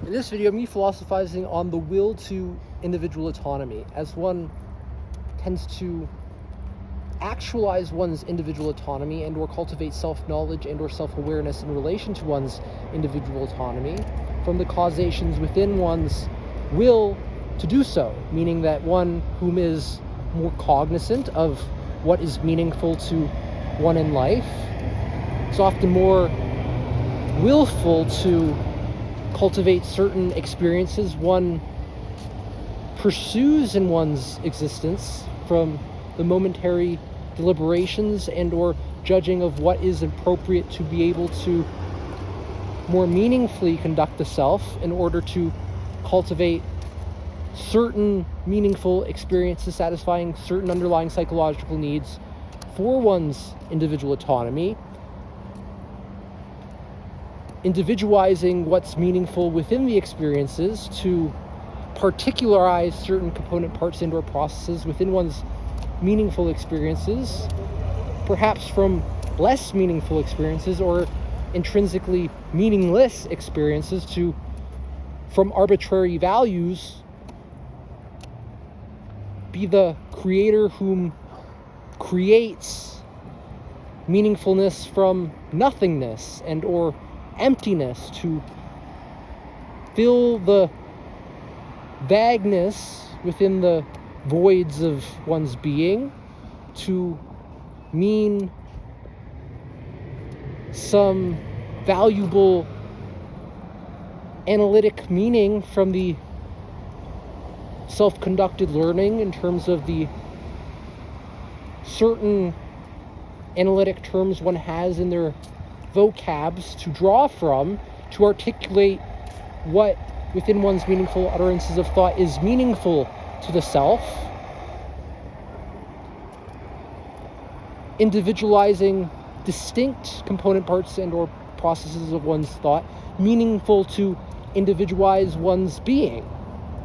In this video, me philosophizing on the will to individual autonomy, as one tends to actualize one's individual autonomy and or cultivate self-knowledge and or self-awareness in relation to one's individual autonomy from the causations within one's will to do so, meaning that one whom is more cognizant of what is meaningful to one in life is often more willful to cultivate certain experiences one pursues in one's existence from the momentary deliberations and or judging of what is appropriate to be able to more meaningfully conduct the self in order to cultivate certain meaningful experiences satisfying certain underlying psychological needs for one's individual autonomy, individualizing what's meaningful within the experiences to particularize certain component parts and or processes within one's meaningful experiences, perhaps from less meaningful experiences or intrinsically meaningless experiences to from arbitrary values be the creator whom creates meaningfulness from nothingness and or emptiness to fill the vagueness within the voids of one's being to mean some valuable analytic meaning from the self-conducted learning in terms of the certain analytic terms one has in their vocabs to draw from to articulate what within one's meaningful utterances of thought is meaningful to the self, individualizing distinct component parts and or processes of one's thought meaningful to individualize one's being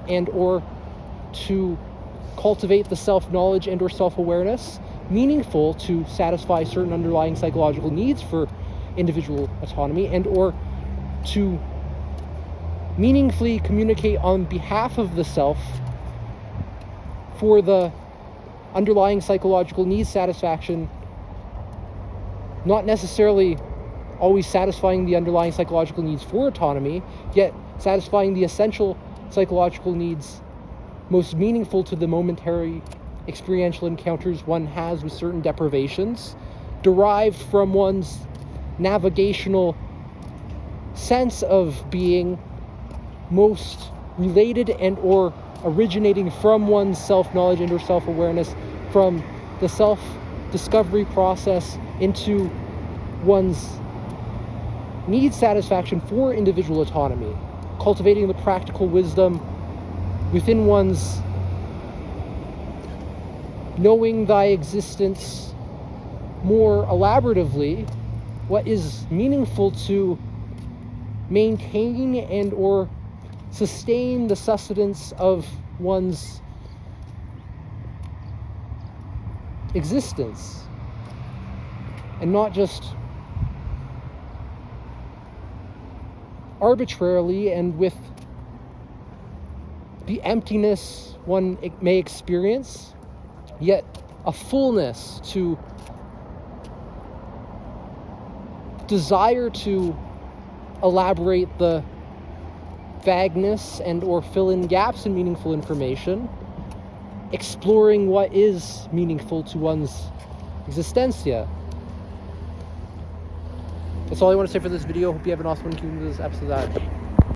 and or to cultivate the self-knowledge and or self-awareness meaningful to satisfy certain underlying psychological needs for individual autonomy and or to meaningfully communicate on behalf of the self for the underlying psychological needs satisfaction, not necessarily always satisfying the underlying psychological needs for autonomy, yet satisfying the essential psychological needs most meaningful to the momentary experiential encounters one has with certain deprivations, derived from one's navigational sense of being most related and or originating from one's self-knowledge and or self-awareness from the self-discovery process into one's need satisfaction for individual autonomy, cultivating the practical wisdom within one's knowing thy existence more elaboratively, what is meaningful to maintain and or sustain the sustenance of one's existence, and not just arbitrarily and with the emptiness one may experience, yet a fullness to desire to elaborate the vagueness and or fill in gaps in meaningful information, exploring what is meaningful to one's existencia. That's all I want to say for this video. Hope you have an awesome one. Keep this episode out.